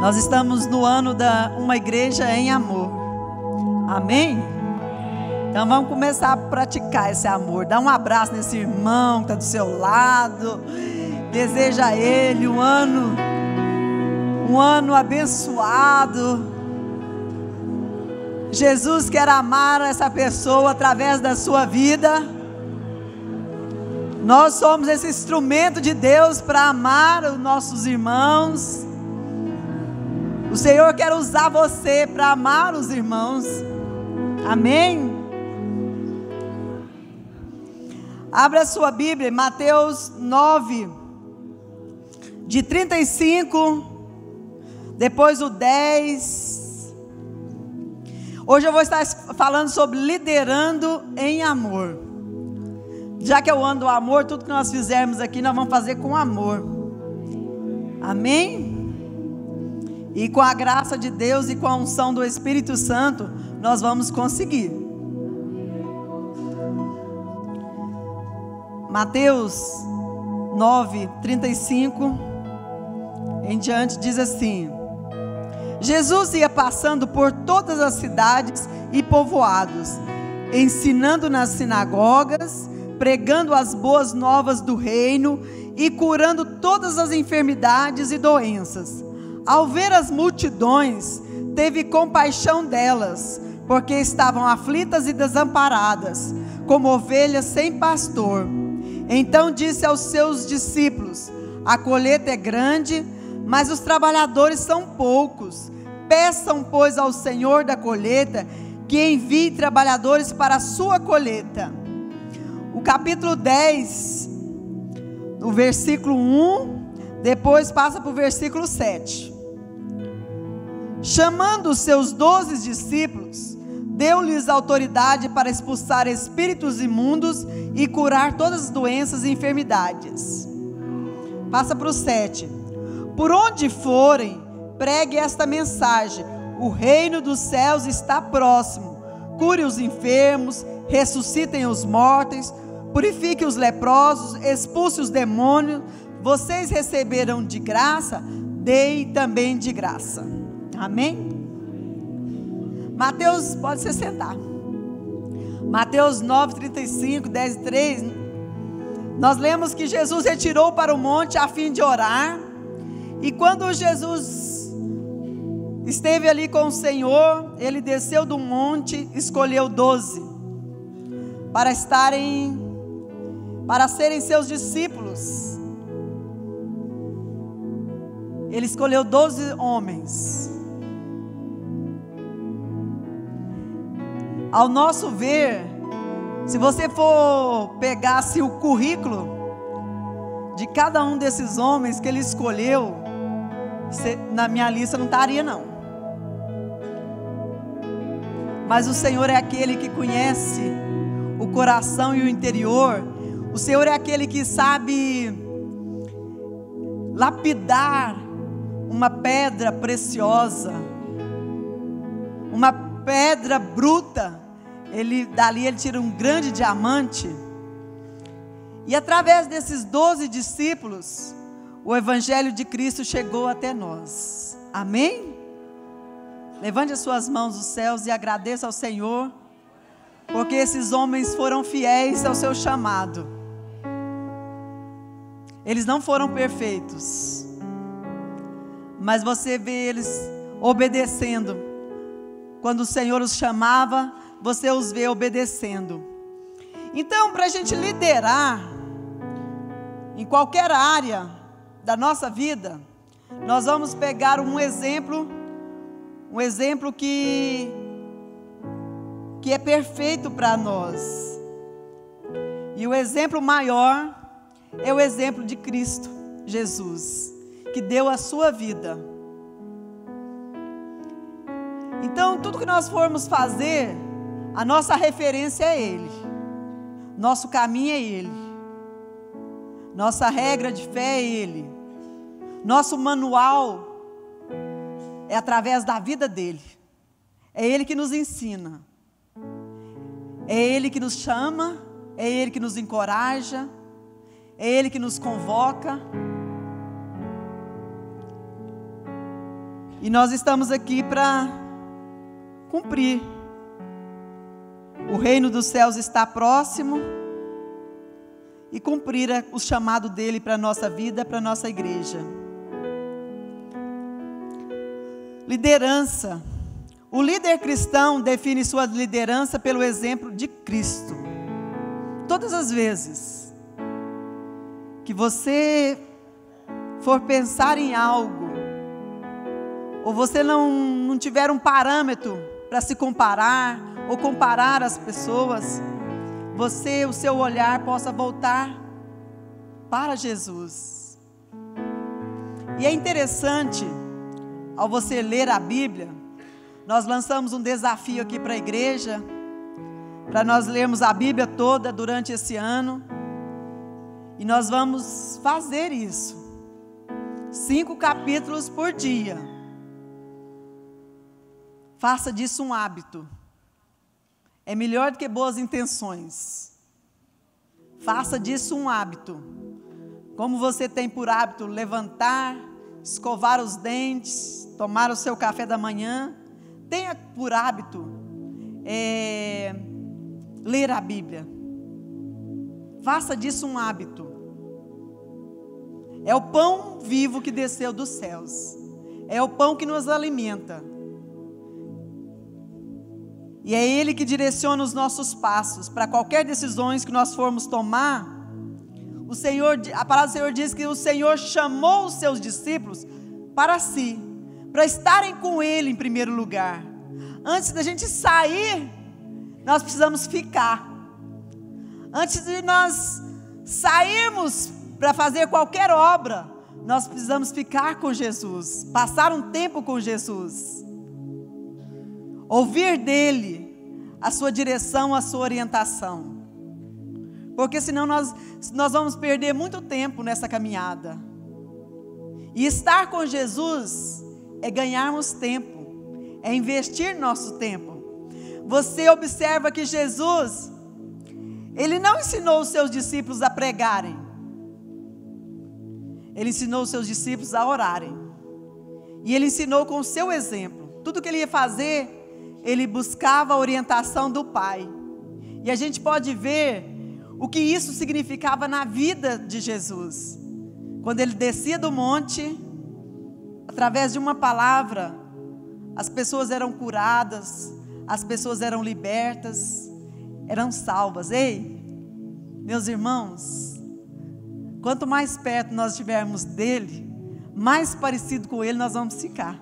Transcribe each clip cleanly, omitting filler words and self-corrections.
Nós estamos no ano da uma igreja em amor. Amém? Então vamos começar a praticar esse amor. Dá um abraço nesse irmão que está do seu lado. Deseja a ele um ano abençoado. Jesus quer amar essa pessoa através da sua vida. Nós somos esse instrumento de Deus para amar os nossos irmãos. O Senhor quer usar você para amar os irmãos. Amém? Abra a sua Bíblia, Mateus 9, de 35, depois o 10. Hoje eu vou estar falando sobre liderando em amor. Já que eu ando o amor, tudo que nós fizermos aqui, nós vamos fazer com amor. Amém? E com a graça de Deus e com a unção do Espírito Santo, nós vamos conseguir. Mateus 9, 35 em diante diz assim: Jesus ia passando por todas as cidades e povoados, ensinando nas sinagogas, pregando as boas novas do reino e curando todas as enfermidades e doenças. Ao ver as multidões, teve compaixão delas, porque estavam aflitas e desamparadas, como ovelhas sem pastor. Então disse aos seus discípulos: a colheita é grande, mas os trabalhadores são poucos. Peçam, pois, ao Senhor da colheita que envie trabalhadores para a sua colheita. O capítulo 10, o versículo 1, depois passa para o versículo 7. Chamando os seus 12 discípulos, deu-lhes autoridade para expulsar espíritos imundos e curar todas as doenças e enfermidades. Passa para o 7. Por onde forem, pregue esta mensagem: o reino dos céus está próximo. Cure os enfermos, ressuscitem os mortos, purifique os leprosos, expulse os demônios. Vocês receberam de graça, dei também de graça. Amém? Mateus, pode se sentar. Mateus 9, 35, 10 e 3. Nós lemos que Jesus retirou para o monte a fim de orar. E quando Jesus esteve ali com o Senhor, ele desceu do monte, escolheu 12 para serem seus discípulos. Ele escolheu 12 homens. Ao nosso ver, se você for pegar assim, o currículo de cada um desses homens que ele escolheu, na minha lista não estaria não. Mas o Senhor é aquele que conhece o coração e o interior. O Senhor é aquele que sabe lapidar uma pedra preciosa, uma pedra bruta. Dali ele tira um grande diamante. E através desses 12 discípulos, o Evangelho de Cristo chegou até nós. Amém? Levante as suas mãos aos céus e agradeça ao Senhor, porque esses homens foram fiéis ao seu chamado. Eles não foram perfeitos, mas você vê eles obedecendo. Quando o Senhor os chamava, você os vê obedecendo. Então, para a gente liderar em qualquer área da nossa vida, nós vamos pegar um exemplo que é perfeito para nós. E o exemplo maior é o exemplo de Cristo Jesus, que deu a sua vida. Então, tudo que nós formos fazer, a nossa referência é Ele, nosso caminho é Ele, nossa regra de fé é Ele, nosso manual é através da vida dEle. É Ele que nos ensina, é Ele que nos chama, é Ele que nos encoraja, é Ele que nos convoca. E nós estamos aqui para cumprir. O reino dos céus está próximo. E cumprir o chamado dele para a nossa vida, para a nossa igreja. Liderança. O líder cristão define sua liderança pelo exemplo de Cristo. Todas as vezes que você for pensar em algo, ou você não tiver um parâmetro para se comparar, ou comparar as pessoas, o seu olhar possa voltar para Jesus. E é interessante, ao você ler a Bíblia, nós lançamos um desafio aqui para a igreja, para nós lermos a Bíblia toda durante esse ano, e nós vamos fazer isso, 5 capítulos por dia. Faça disso um hábito. É melhor do que boas intenções. Faça disso um hábito. Como você tem por hábito levantar, escovar os dentes, tomar o seu café da manhã, tenha por hábito ler a Bíblia. Faça disso um hábito. É o pão vivo que desceu dos céus. É o pão que nos alimenta. E é Ele que direciona os nossos passos. Para qualquer decisão que nós formos tomar, a palavra do Senhor diz que o Senhor chamou os seus discípulos para si, para estarem com Ele em primeiro lugar. Antes da gente sair, nós precisamos ficar. Antes de nós sairmos para fazer qualquer obra, nós precisamos ficar com Jesus, passar um tempo com Jesus. Ouvir dele a sua direção, a sua orientação. Porque senão nós vamos perder muito tempo nessa caminhada. E estar com Jesus é ganharmos tempo, é investir nosso tempo. Você observa que Jesus, ele não ensinou os seus discípulos a pregarem. Ele ensinou os seus discípulos a orarem. E ele ensinou com o seu exemplo. Tudo que ele ia fazer, ele buscava a orientação do Pai. E a gente pode ver o que isso significava na vida de Jesus. Quando ele descia do monte, através de uma palavra, as pessoas eram curadas, as pessoas eram libertas, eram salvas. Ei, meus irmãos, quanto mais perto nós estivermos dele, mais parecido com ele nós vamos ficar.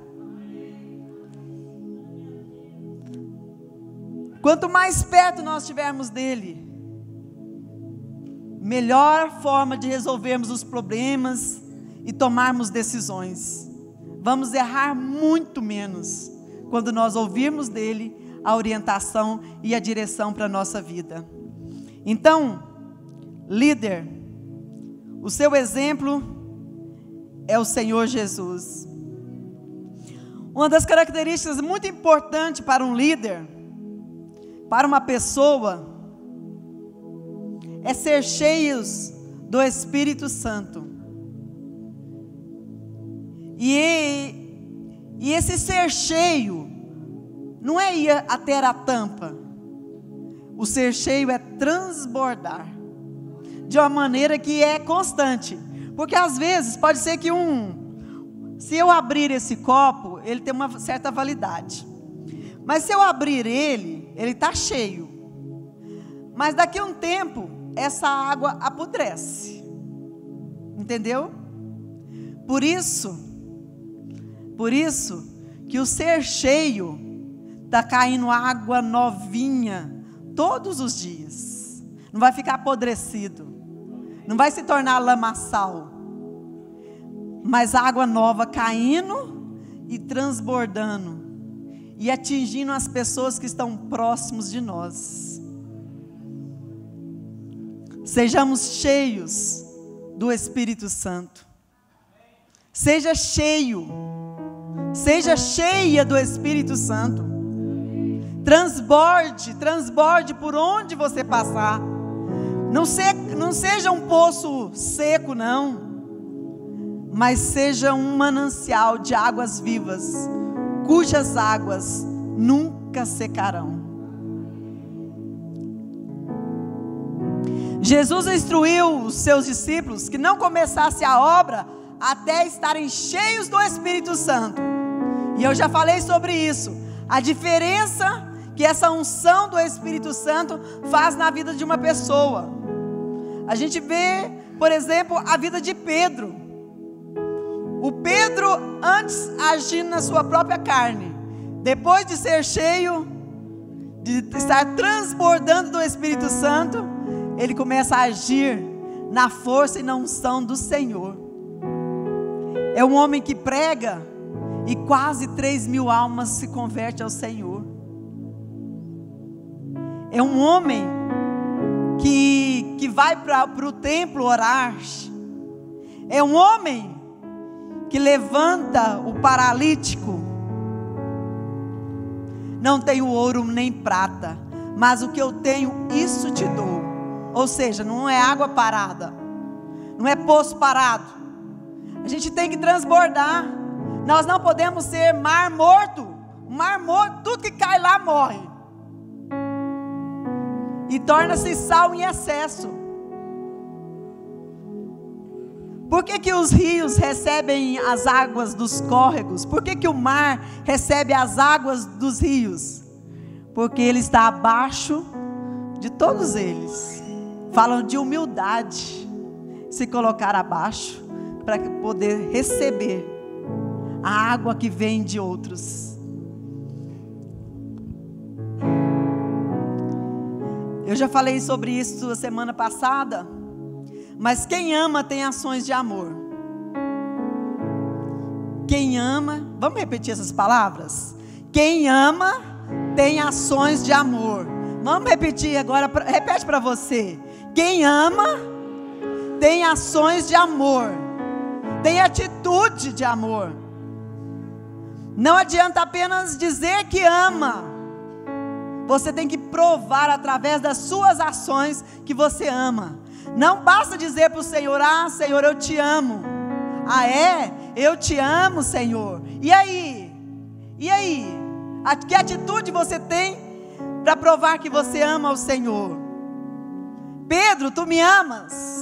Quanto mais perto nós estivermos dele, melhor forma de resolvermos os problemas e tomarmos decisões. Vamos errar muito menos quando nós ouvirmos dele a orientação e a direção para a nossa vida. Então, líder, o seu exemplo é o Senhor Jesus. Uma das características muito importantes para um líder, para uma pessoa, é ser cheios do Espírito Santo. E esse ser cheio não é ir até a tampa. O ser cheio é transbordar de uma maneira que é constante. Porque às vezes pode ser que se eu abrir esse copo, ele tem uma certa validade. Mas se eu abrir ele está cheio. Mas daqui a um tempo, essa água apodrece. Entendeu? Por isso que o ser cheio está caindo água novinha todos os dias. Não vai ficar apodrecido. Não vai se tornar lamaçal. Mas água nova caindo e transbordando. E atingindo as pessoas que estão próximos de nós. Sejamos cheios do Espírito Santo. Seja cheio. Seja cheia do Espírito Santo. Transborde por onde você passar. Não seja um poço seco, não. mas seja um manancial de águas vivas, cujas águas nunca secarão. Jesus instruiu os seus discípulos que não começasse a obra até estarem cheios do Espírito Santo. E eu já falei sobre isso, a diferença que essa unção do Espírito Santo faz na vida de uma pessoa. A gente vê, por exemplo, a vida de Pedro. O Pedro, antes agindo na sua própria carne, depois de ser cheio, de estar transbordando do Espírito Santo, ele começa a agir na força e na unção do Senhor. É um homem que prega e quase 3.000 almas se convertem ao Senhor. É um homem que vai para o templo orar. É um homem que levanta o paralítico. Não tenho ouro nem prata, mas o que eu tenho, isso te dou. Ou seja, não é água parada, não é poço parado. A gente tem que transbordar. Nós não podemos ser mar morto. Mar morto, tudo que cai lá morre. E torna-se sal em excesso. Por que os rios recebem as águas dos córregos? Por que o mar recebe as águas dos rios? Porque ele está abaixo de todos eles. Falam de humildade, se colocar abaixo para poder receber a água que vem de outros. Eu já falei sobre isso semana passada, mas quem ama tem ações de amor. Quem ama, vamos repetir essas palavras? Quem ama tem ações de amor. Vamos repetir agora, repete para você. Quem ama tem ações de amor, tem atitude de amor. Não adianta apenas dizer que ama, você tem que provar através das suas ações que você ama. Não basta dizer para o Senhor: ah, Senhor, eu te amo. Ah, é? Eu te amo, Senhor. E aí? E aí? Que atitude você tem para provar que você ama o Senhor? Pedro, tu me amas?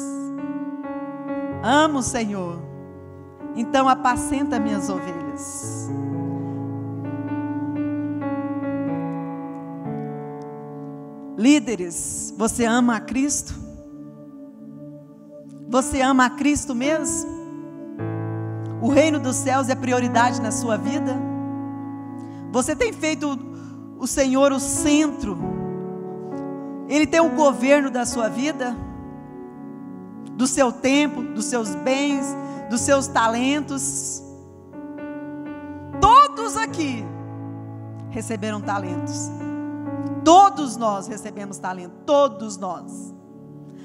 Amo, Senhor. Então apacenta minhas ovelhas. Líderes, você ama a Cristo? Você ama a Cristo mesmo? O reino dos céus é prioridade na sua vida? Você tem feito o Senhor o centro? Ele tem o governo da sua vida? Do seu tempo, dos seus bens, dos seus talentos? Todos aqui receberam talentos. Todos nós recebemos talento, todos nós.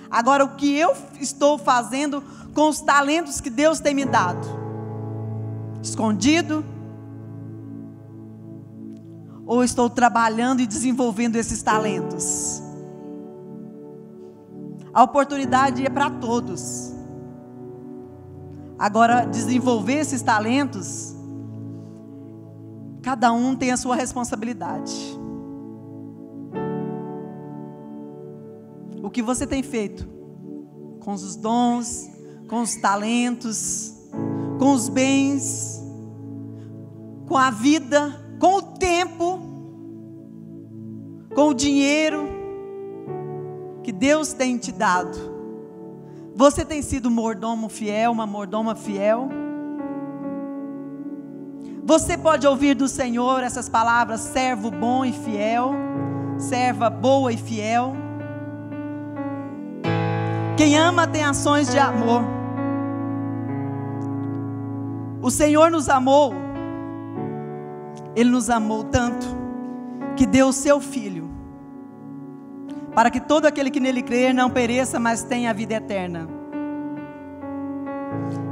Agora, o que eu estou fazendo com os talentos que Deus tem me dado? Escondido? Ou estou trabalhando e desenvolvendo esses talentos? A oportunidade é para todos. Agora, desenvolver esses talentos, cada um tem a sua responsabilidade. O que você tem feito com os dons, com os talentos, com os bens, com a vida, com o tempo, com o dinheiro que Deus tem te dado? Você tem sido mordomo fiel, uma mordoma fiel? Você pode ouvir do Senhor essas palavras: servo bom e fiel, serva boa e fiel. Quem ama tem ações de amor. O Senhor nos amou. Ele nos amou tanto que deu o seu Filho, para que todo aquele que nele crer não pereça, mas tenha a vida eterna.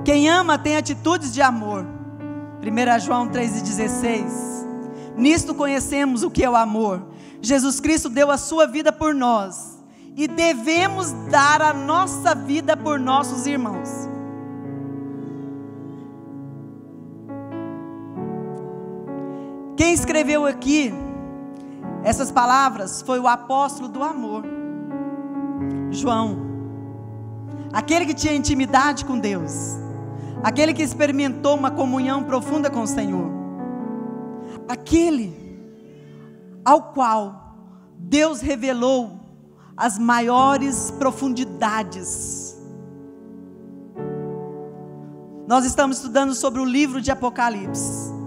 Quem ama tem atitudes de amor. 1 João 3,16. Nisto conhecemos o que é o amor. Jesus Cristo deu a sua vida por nós, e devemos dar a nossa vida por nossos irmãos. Quem escreveu aqui essas palavras foi o apóstolo do amor, João. Aquele que tinha intimidade com Deus, aquele que experimentou uma comunhão profunda com o Senhor, aquele ao qual Deus revelou as maiores profundidades. Nós estamos estudando sobre o livro de Apocalipse,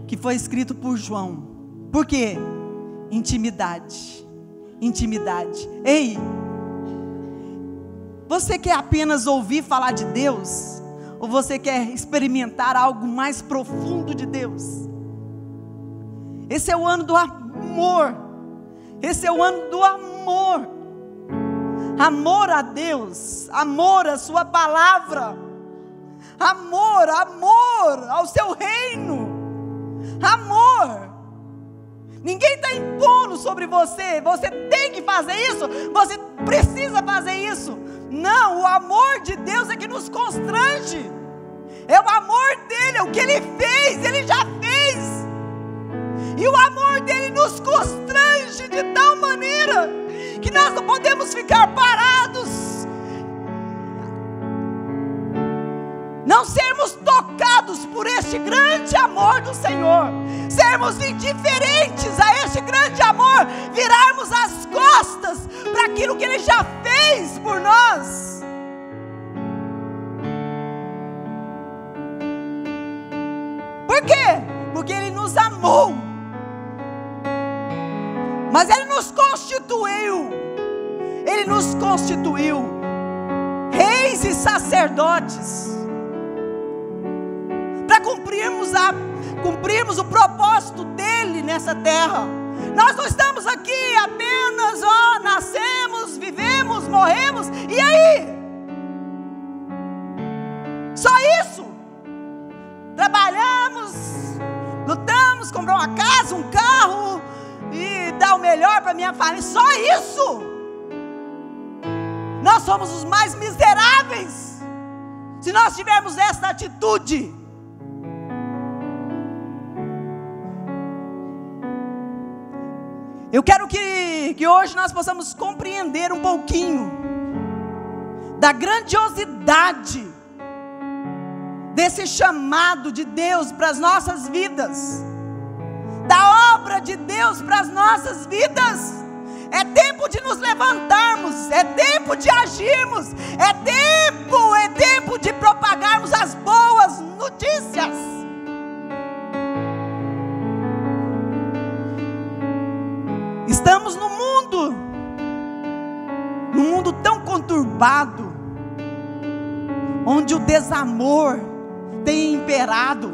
que foi escrito por João. Por quê? Intimidade. Intimidade. Ei, você quer apenas ouvir falar de Deus? Ou você quer experimentar algo mais profundo de Deus? Esse é o ano do amor. Esse é o ano do amor. Amor a Deus, amor à sua palavra, amor ao seu reino, amor. Ninguém está impondo sobre você, você tem que fazer isso, você precisa fazer isso. Não, o amor de Deus é que nos constrange. É o amor dele, é o que ele fez, ele já fez. E o amor dele nos constrange de tal maneira que nós não podemos ficar parados, não sermos tocados por este grande amor do Senhor, sermos indiferentes a este grande amor, virarmos as costas para aquilo que ele já fez por nós. Por quê? Porque ele nos amou, mas ele nos constituiu reis e sacerdotes, para cumprirmos o propósito dele nessa terra. Nós não estamos aqui apenas, nascemos, vivemos, morremos, e aí? Só isso? Trabalhamos, lutamos, compramos uma casa, um carro, e dar o melhor para minha família, só isso? Nós somos os mais miseráveis se nós tivermos essa atitude. Eu quero que hoje nós possamos compreender um pouquinho da grandiosidade desse chamado de Deus para as nossas vidas, da obra de Deus para as nossas vidas. É tempo de nos levantarmos, é tempo de agirmos, é tempo de propagarmos as boas notícias. Estamos num mundo tão conturbado, onde o desamor tem imperado,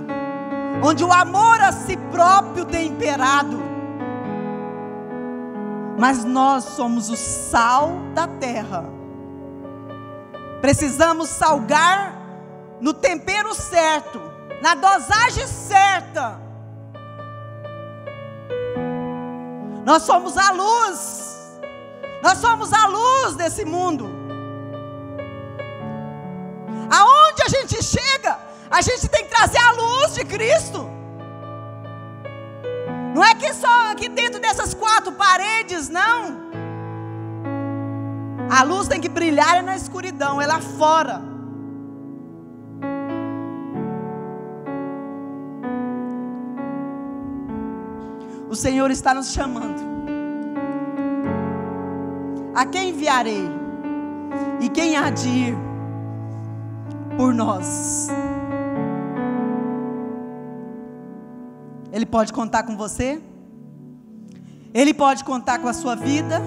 onde o amor a si próprio tem imperado. Mas nós somos o sal da terra. Precisamos salgar no tempero certo, na dosagem certa. Nós somos a luz. Nós somos a luz desse mundo. Aonde a gente chega, a gente tem que trazer a luz de Cristo. Não é que só aqui dentro dessas quatro paredes, não. A luz tem que brilhar na escuridão, é lá fora. O Senhor está nos chamando. A quem enviarei? E quem há de ir por nós? Ele pode contar com você. Ele pode contar com a sua vida,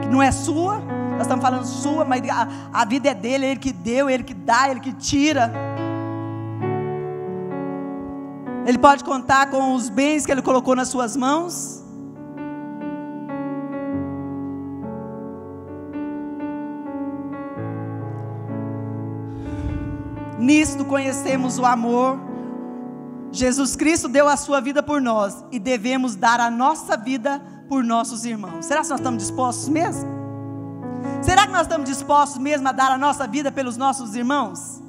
que não é sua. Nós estamos falando sua, mas a vida é dele. Ele que deu, ele que dá, ele que tira. Ele pode contar com os bens que ele colocou nas suas mãos. Nisto conhecemos o amor. Jesus Cristo deu a sua vida por nós e devemos dar a nossa vida por nossos irmãos. Será que nós estamos dispostos mesmo? Será que nós estamos dispostos mesmo a dar a nossa vida pelos nossos irmãos?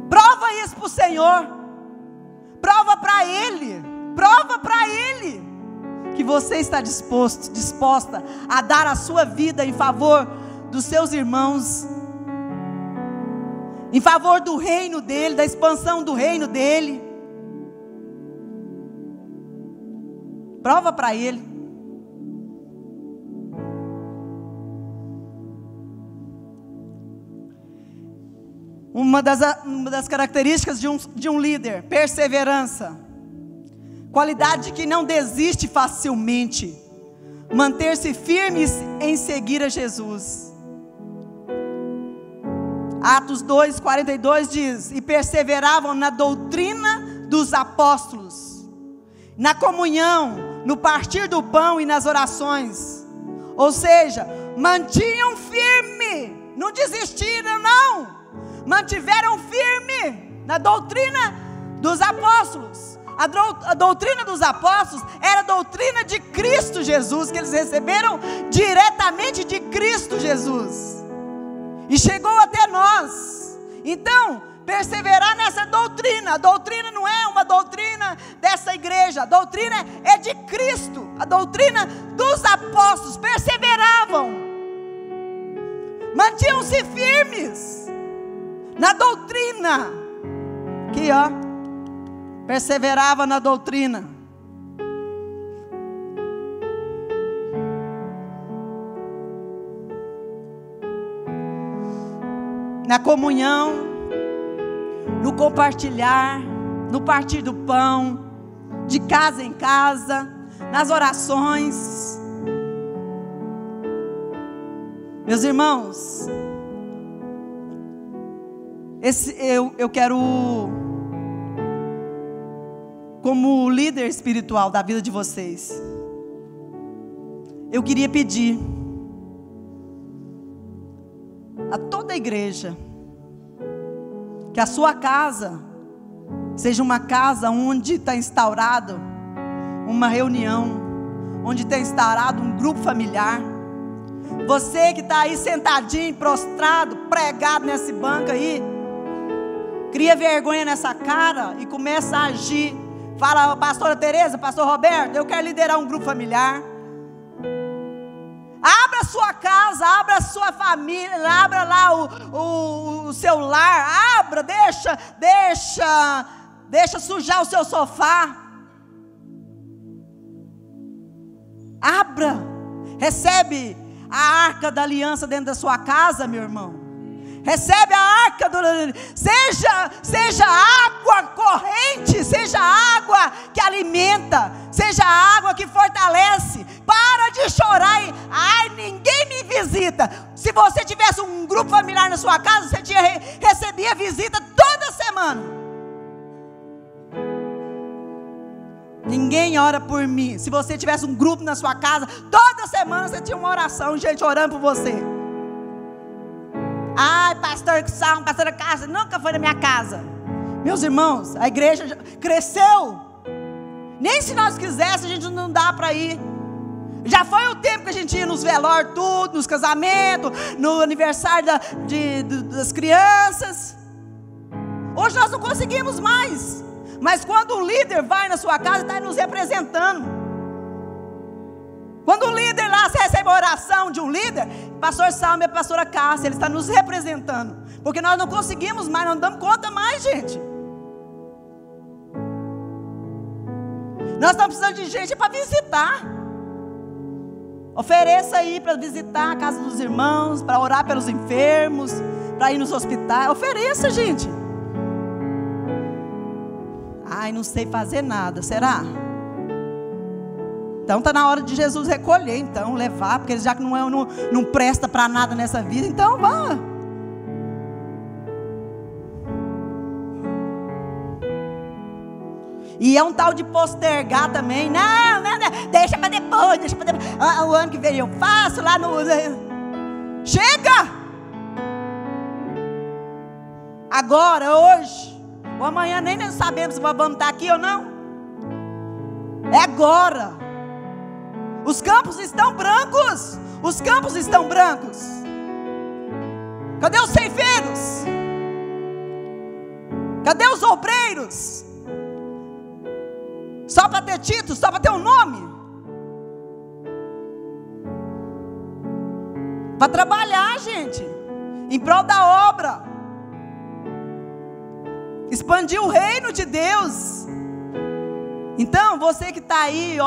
Prova isso para o Senhor. Prova para Ele. Prova para Ele que você está disposta a dar a sua vida em favor dos seus irmãos, em favor do reino dEle, da expansão do reino dEle. Prova para Ele. Uma das características de um líder: perseverança. Qualidade que não desiste facilmente. Manter-se firmes em seguir a Jesus. Atos 2:42 diz: e perseveravam na doutrina dos apóstolos, na comunhão, no partir do pão e nas orações. Ou seja, mantinham firme, não desistiram não, mantiveram firme na doutrina dos apóstolos. A doutrina dos apóstolos era a doutrina de Cristo Jesus, que eles receberam diretamente de Cristo Jesus, e chegou até nós. Então, perseverar nessa doutrina. A doutrina não é uma doutrina dessa igreja, a doutrina é de Cristo, a doutrina dos apóstolos. Perseveravam, mantinham-se firmes na doutrina. Aqui ó, perseverava na doutrina. Na comunhão, no compartilhar, no partir do pão, de casa em casa, nas orações. Meus irmãos, eu quero, como líder espiritual da vida de vocês, eu queria pedir a toda a igreja que a sua casa seja uma casa onde está instaurado uma reunião, onde está instaurado um grupo familiar. Você que está aí sentadinho, prostrado, pregado nesse banco aí, cria vergonha nessa cara e começa a agir. Fala: pastora Tereza, pastor Roberto, eu quero liderar um grupo familiar. Abra a sua casa, abra a sua família, abra lá o seu lar, abra, deixa sujar o seu sofá. Abra, recebe a arca da aliança dentro da sua casa, meu irmão. Recebe a arca seja água corrente, seja água que alimenta, seja água que fortalece. Para de chorar e, ai, ninguém me visita. Se você tivesse um grupo familiar na sua casa, você recebia visita toda semana. Ninguém ora por mim. Se você tivesse um grupo na sua casa, toda semana você tinha uma oração, gente orando por você. Ai, pastor Salmo, pastora Cássia, nunca foi na minha casa. Meus irmãos, a igreja já cresceu. Nem se nós quiséssemos, a gente não dá para ir. Já foi o tempo que a gente ia nos velórios, tudo, nos casamentos, no aniversário das crianças. Hoje nós não conseguimos mais. Mas quando um líder vai na sua casa, está nos representando. Quando um líder lá recebe a oração de um líder, pastor Salmo e a pastora Cássia, ele está nos representando. Porque nós não conseguimos mais, não damos conta mais, gente. Nós estamos precisando de gente para visitar. Ofereça aí para visitar a casa dos irmãos, para orar pelos enfermos, para ir nos hospitais. Ofereça, gente. Ai, não sei fazer nada, será? Então está na hora de Jesus recolher, então, levar, porque já que não presta para nada nessa vida, então vá. E é um tal de postergar também. Não, deixa para depois, o ano que vem eu faço lá no... Chega! Agora, hoje, ou amanhã, nem sabemos se vamos estar aqui ou não. É agora. Os campos estão brancos. Os campos estão brancos. Cadê os ceifeiros? Cadê os obreiros? Só para ter título, só para ter um nome? Para trabalhar, gente, em prol da obra, expandir o reino de Deus. Então, você que está aí,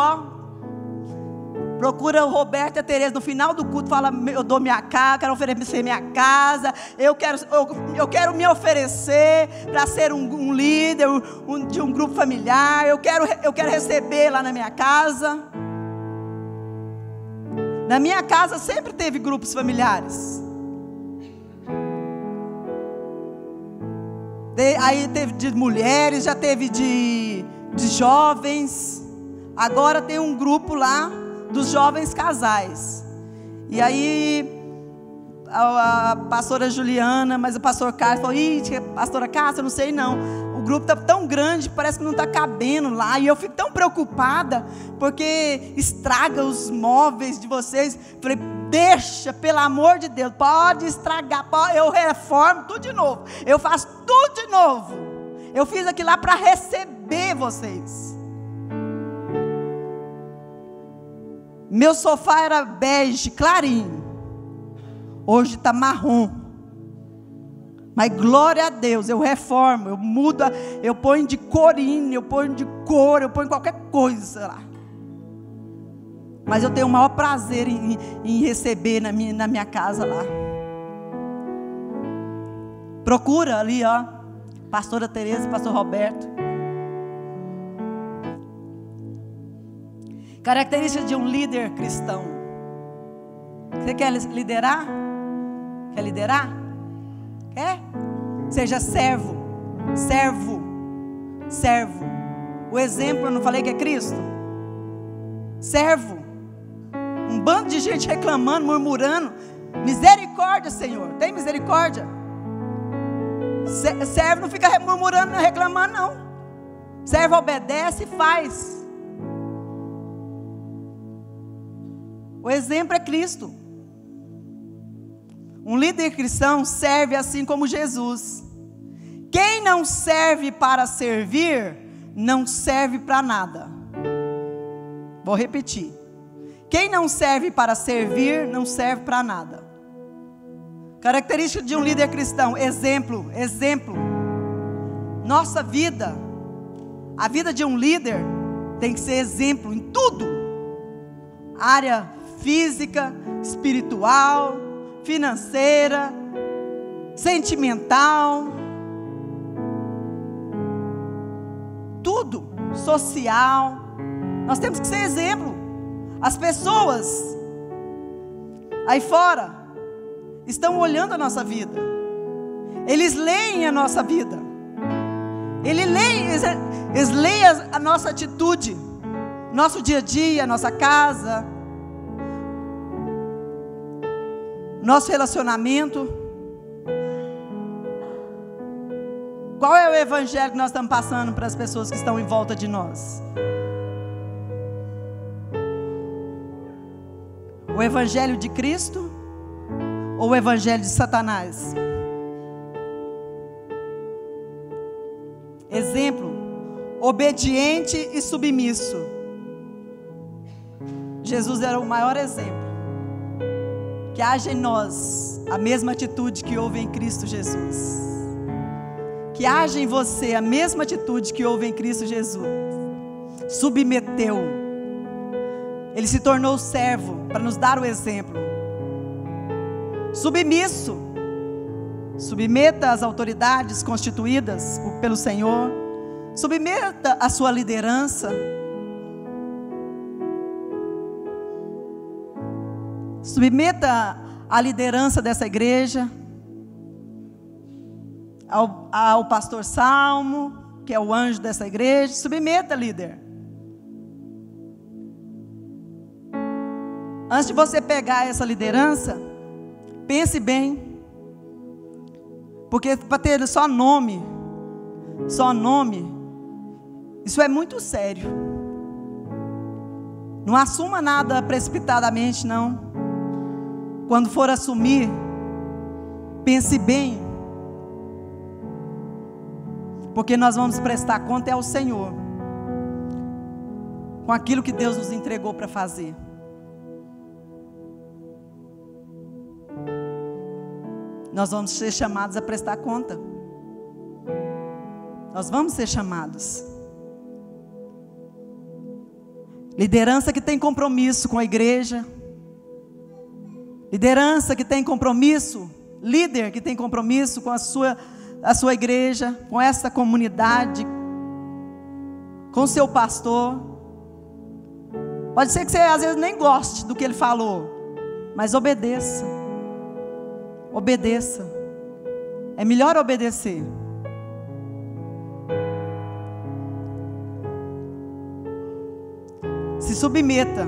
procura o Roberto e a Tereza. No final do culto, fala: eu dou minha casa, quero oferecer minha casa. Eu quero me oferecer para ser um líder de um grupo familiar. Eu quero receber lá na minha casa. Na minha casa sempre teve grupos familiares. Aí teve de mulheres, já teve de jovens. Agora tem um grupo lá dos jovens casais. E aí a pastora Juliana, mas o pastor Carlos falou: pastora Cássia, eu não sei não, o grupo está tão grande, parece que não está cabendo lá. E eu fico tão preocupada, porque estraga os móveis de vocês. Falei: deixa, pelo amor de Deus, pode estragar, eu reformo tudo de novo, eu faço tudo de novo. Eu fiz aquilo lá para receber vocês. Meu sofá era bege, clarinho. Hoje está marrom. Mas glória a Deus, eu reformo, eu mudo, eu ponho de corinho, eu ponho de cor, eu ponho qualquer coisa lá. Mas eu tenho o maior prazer em receber na minha casa lá. Procura ali, pastora Tereza, pastor Roberto. Característica de um líder cristão. Você quer liderar? Quer liderar? Quer? Seja servo. O exemplo, eu não falei que é Cristo? Servo. Um bando de gente reclamando, murmurando. Misericórdia, Senhor. Tem misericórdia? Servo não fica murmurando, reclamando, não. Servo obedece e faz. O exemplo é Cristo. Um líder cristão serve assim como Jesus. Quem não serve para servir, não serve para nada. Vou repetir. Quem não serve para servir, não serve para nada. Característica de um líder cristão: exemplo. Nossa vida, a vida de um líder tem que ser exemplo em tudo. Área física, espiritual, financeira, sentimental, tudo, social. Nós temos que ser exemplo. As pessoas aí fora estão olhando a nossa vida. Eles leem a nossa vida. Eles leem a nossa atitude, nosso dia a dia, nossa casa, nosso relacionamento. Qual é o evangelho que nós estamos passando para as pessoas que estão em volta de nós? O evangelho de Cristo ou o evangelho de Satanás? Exemplo: obediente e submisso. Jesus era o maior exemplo. Que haja em nós a mesma atitude que houve em Cristo Jesus. Que haja em você a mesma atitude que houve em Cristo Jesus. Submeteu. Ele se tornou servo para nos dar o exemplo. Submisso. Submeta às autoridades constituídas pelo Senhor. Submeta a sua liderança. Submeta a liderança dessa igreja ao pastor Salmo, que é o anjo dessa igreja. Submeta, líder. Antes de você pegar essa liderança, pense bem. Porque para ter só nome, isso é muito sério. Não assuma nada precipitadamente, não. Quando for assumir, pense bem. porque nós vamos prestar conta ao Senhor, com aquilo que Deus nos entregou para fazer. Nós vamos ser chamados a prestar conta. Nós vamos ser chamados. Liderança que tem compromisso com a igreja. Liderança que tem compromisso. Líder que tem compromisso com a sua igreja, com essa comunidade, com seu pastor. Pode ser que você às vezes nem goste do que ele falou, mas obedeça. Obedeça. É melhor obedecer. Se submeta.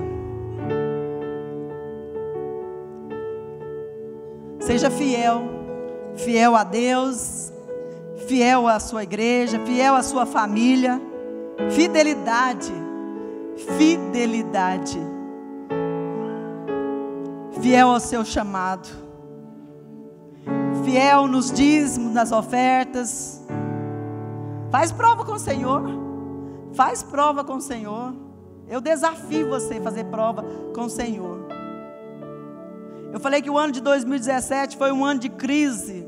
Seja fiel. Fiel a Deus, fiel à sua igreja, fiel à sua família. Fidelidade. Fidelidade. Fiel ao seu chamado. Fiel nos dízimos, nas ofertas. Faz prova com o Senhor. Faz prova com o Senhor. Eu desafio você a fazer prova com o Senhor. Eu falei que o ano de 2017 foi um ano de crise,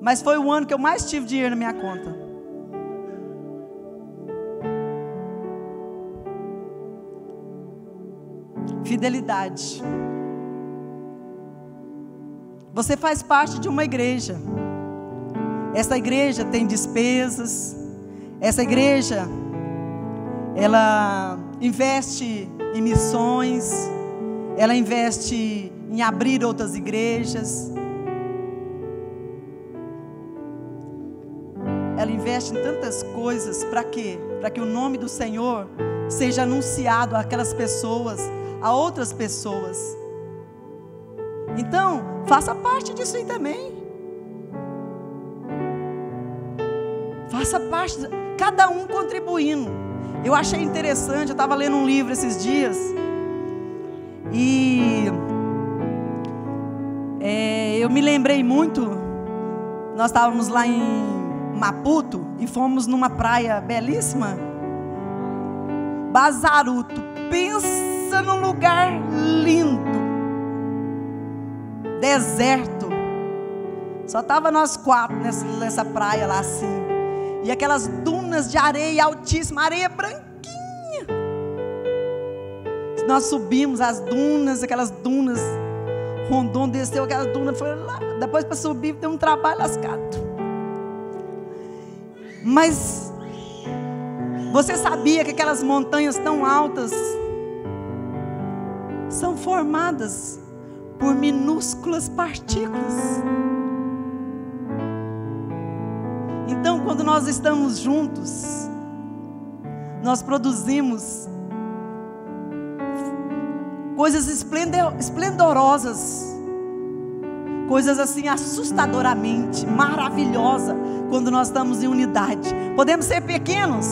mas foi o ano que eu mais tive dinheiro na minha conta. Fidelidade. Você faz parte de uma igreja. Essa igreja tem despesas. Essa igreja, ela investe em missões. Ela investe em abrir outras igrejas. Ela investe em tantas coisas. Para quê? Para que o nome do Senhor seja anunciado àquelas pessoas, a outras pessoas. Então, faça parte disso aí também. Faça parte, cada um contribuindo. Eu achei interessante, eu estava lendo um livro esses dias, e eu me lembrei muito. Nós estávamos lá em Maputo e fomos numa praia belíssima, Bazaruto. Pensa num lugar lindo, deserto. Só tava nós quatro nessa praia lá assim, e aquelas dunas de areia altíssima, areia branquinha. Nós subimos as dunas, aquelas dunas. Rondon desceu aquelas dunas, foi lá. Depois para subir tem um trabalho lascado. Mas você sabia que aquelas montanhas tão altas são formadas por minúsculas partículas? Então, quando nós estamos juntos, nós produzimos coisas esplendorosas, coisas assim assustadoramente maravilhosas, quando nós estamos em unidade. Podemos ser pequenos,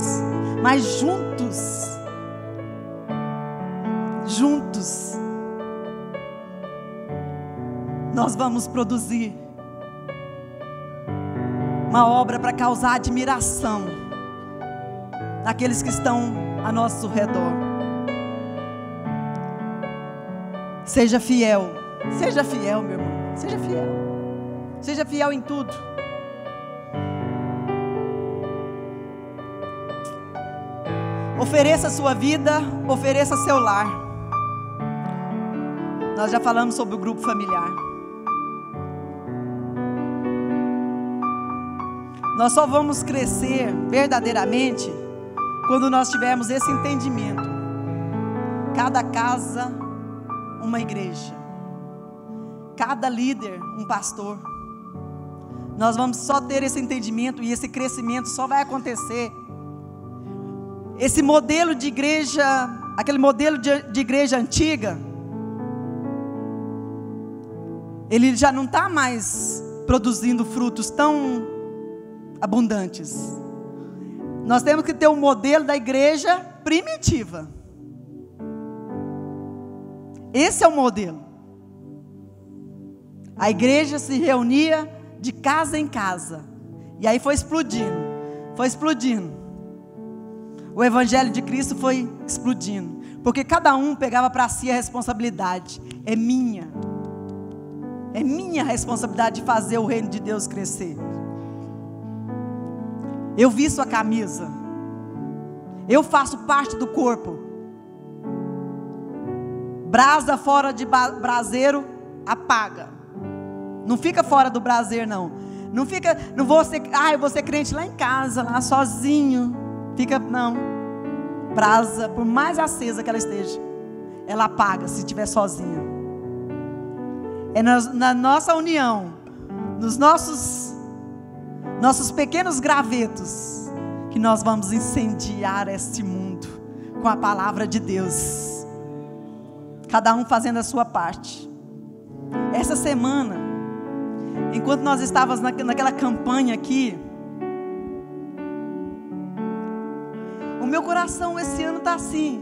mas juntos, nós vamos produzir uma obra para causar admiração naqueles que estão a nosso redor. Seja fiel, meu irmão, seja fiel em tudo. Ofereça a sua vida, ofereça seu lar. Nós já falamos sobre o grupo familiar. Nós só vamos crescer verdadeiramente quando nós tivermos esse entendimento. Cada casa, uma igreja. Cada líder, um pastor. Nós vamos só ter esse entendimento, e esse crescimento só vai acontecer. Esse modelo de igreja, aquele modelo de igreja antiga, ele já não está mais produzindo frutos tão abundantes. Nós temos que ter um modelo da igreja primitiva. Esse é o modelo. A igreja se reunia de casa em casa, e aí foi explodindo. foi explodindo. O evangelho de Cristo foi explodindo. Porque cada um pegava para si a responsabilidade. É minha responsabilidade de fazer o reino de Deus crescer. Eu visto a camisa. Eu faço parte do corpo. Brasa fora de braseiro, apaga. Não fica fora do braseiro, não. Não vou ser, eu vou ser crente lá em casa, lá sozinho. Fica, não. Brasa, por mais acesa que ela esteja, ela apaga se estiver sozinha. É na nossa união, nos nossos pequenos gravetos, que nós vamos incendiar este mundo com a palavra de Deus. Cada um fazendo a sua parte. Essa semana, enquanto nós estávamos naquela campanha aqui, o meu coração esse ano está assim.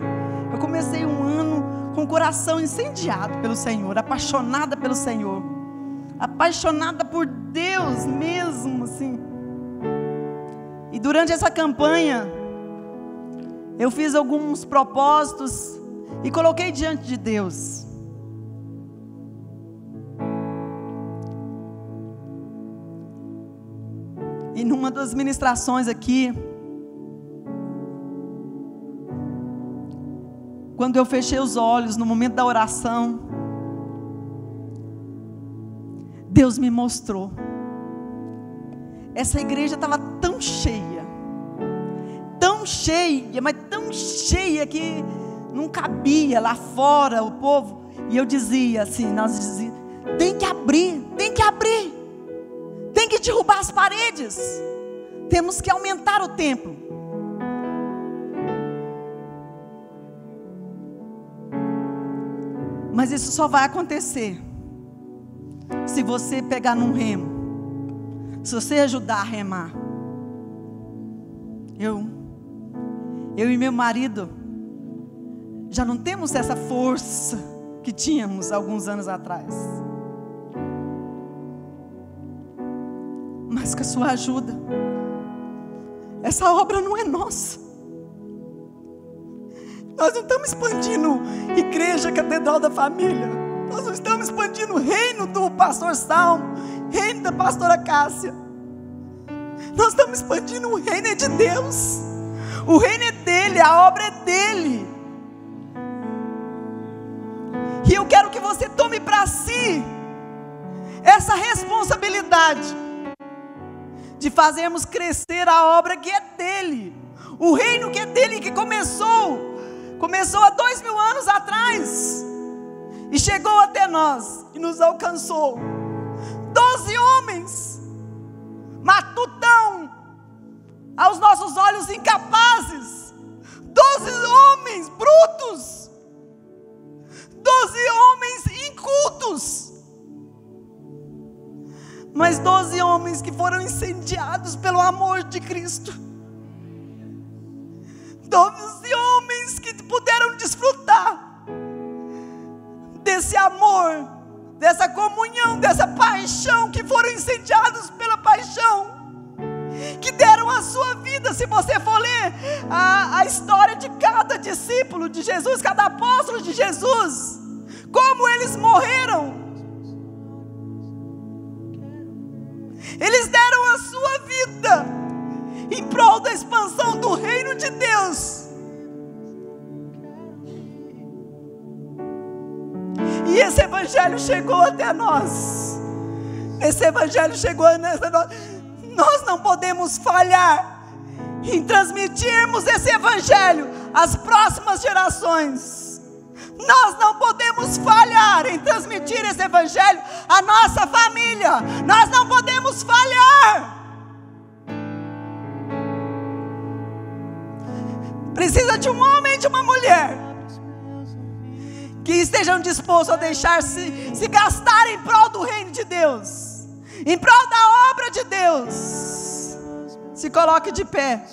Eu comecei um ano com o coração incendiado pelo Senhor, apaixonada pelo Senhor, apaixonada por Deus mesmo, assim. E durante essa campanha, eu fiz alguns propósitos e coloquei diante de Deus. E numa das ministrações aqui, quando eu fechei os olhos no momento da oração, Deus me mostrou. Essa igreja estava tão cheia, mas tão cheia que não cabia lá fora o povo. E eu dizia assim, nós dizíamos, tem que abrir, tem que derrubar as paredes, temos que aumentar o templo. Mas isso só vai acontecer se você pegar num remo, se você ajudar a remar. Eu e meu marido já não temos essa força que tínhamos alguns anos atrás, mas com a sua ajuda, essa obra não é nossa. Nós não estamos expandindo Igreja Catedral da Família. Nós não estamos expandindo o reino do pastor Salmo, reino da pastora Cássia. Nós estamos expandindo o reino de Deus. O reino é dele, a obra é dele. E eu quero que você tome para si essa responsabilidade de fazermos crescer a obra que é dele, o reino que é dele, que começou há 2000 anos atrás e chegou até nós e nos alcançou. 12 homens, matutão, aos nossos olhos incapazes, 12 homens brutos, 12 homens incultos, mas 12 homens que foram incendiados pelo amor de Cristo. 12 homens que puderam desfrutar desse amor, dessa comunhão, dessa paixão, que foram incendiados pela paixão, que deram a sua vida. Se você for ler a história de cada discípulo de Jesus, cada apóstolo de Jesus, como eles morreram, eles deram a sua vida em prol da expansão do reino de Deus. E esse evangelho chegou até nós. Esse evangelho chegou até nós. Nós não podemos falhar em transmitirmos esse evangelho às próximas gerações. Nós não podemos falhar em transmitir esse evangelho à nossa família. Nós não podemos falhar. Precisa de um homem e de uma mulher que estejam dispostos a deixar-se gastar em prol do reino de Deus, em prol da obra de Deus. Se coloque de pé.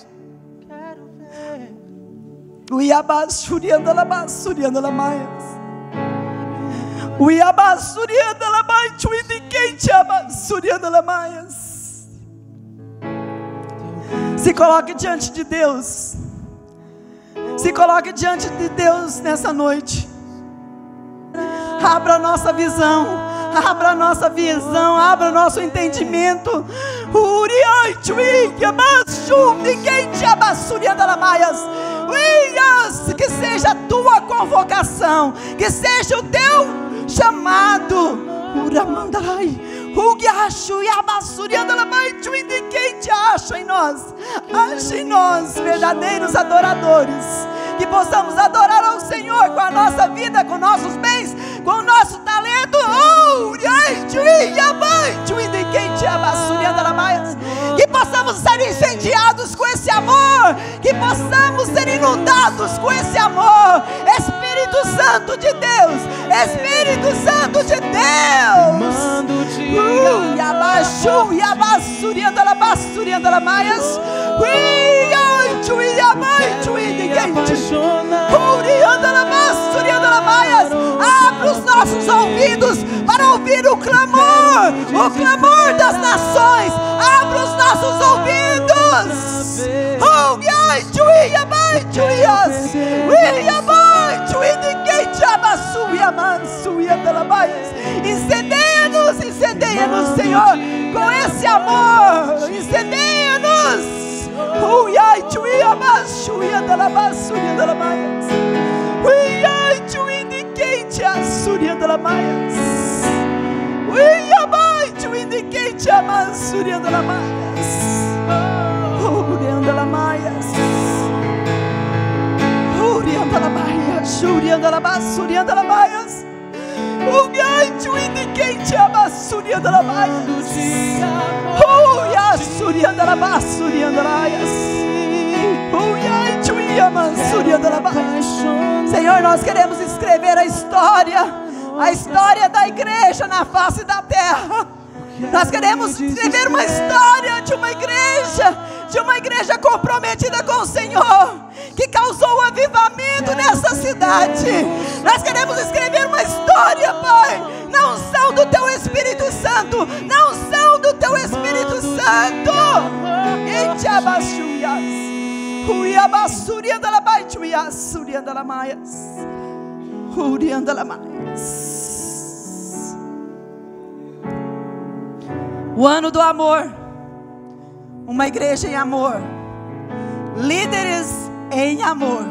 O Iabasurianda Labassurianda Lamaias. O Iabasurianda Lamaias. O Idiquente Abasurianda Lamaias. Se coloque diante de Deus. Se coloque diante de Deus nessa noite. Abra a nossa visão. Abra a nossa visão. Abra o nosso entendimento. Que seja a tua convocação. Que seja o teu chamado. Ache em nós, verdadeiros adoradores. Que possamos adorar ao Senhor com a nossa vida, com nossos bens, com o nosso talento. Que possamos ser incendiados com esse amor. Que possamos ser inundados com esse amor. Espírito Santo de Deus. Espírito Santo de Deus. Abra os nossos ouvidos para ouvir o clamor das nações. Abra os nossos ouvidos. Incendeia-nos, Senhor, com esse amor. Incendeia-nos. Senhor, nós queremos escrever a história da igreja na face da terra. Nós queremos escrever uma história de uma igreja comprometida com o Senhor, que causou um avivamento nessa cidade. Nós queremos escrever uma história, Pai, na unção do Teu Espírito Santo, na unção do Teu Espírito Santo. O ano do amor, uma igreja em amor, líderes em amor.